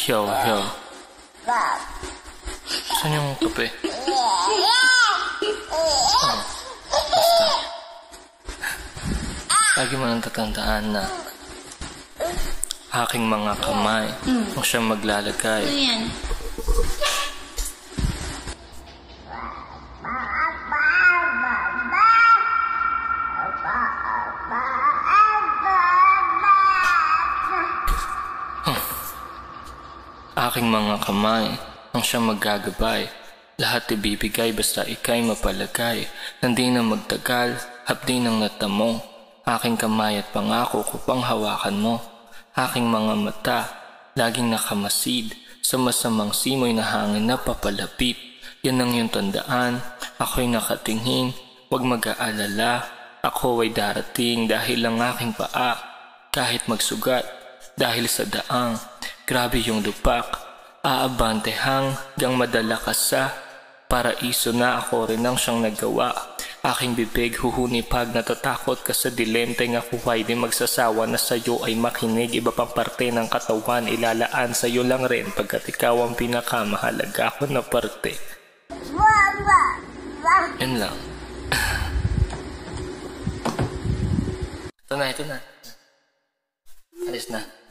Yo, yo. Saan yung kape? Oh, basta. Lagi mo nang tatandaan na aking mga kamay ang siyang maglalagay. Ano yan? Aking mga kamay ang siyang maggagabay. Lahat ibibigay basta ika'y mapalagay. Nandi na magtagal, hapdi ng natamo. Aking kamay at pangako ko pang hawakan mo. Aking mga mata, laging nakamasid sa masamang simoy na hangin na papalapit. Yan ang iyong tandaan, ako'y nakatingin. Huwag mag-aalala, ako ay darating dahil ang aking paa. Kahit magsugat, dahil sa daang, grabe yung lupak. Aabante hanggang madala ka sa paraiso na ako rin ang siyang nagawa. Aking bibig huhunipag, natatakot ka sa dilente. Ako ay di magsasawa na sa'yo ay makinig. Iba pang parte ng katawan ilalaan sa'yo lang rin, pagkat ikaw ang pinakamahalaga ko na parte. Yan lang. Ito na. Alis na.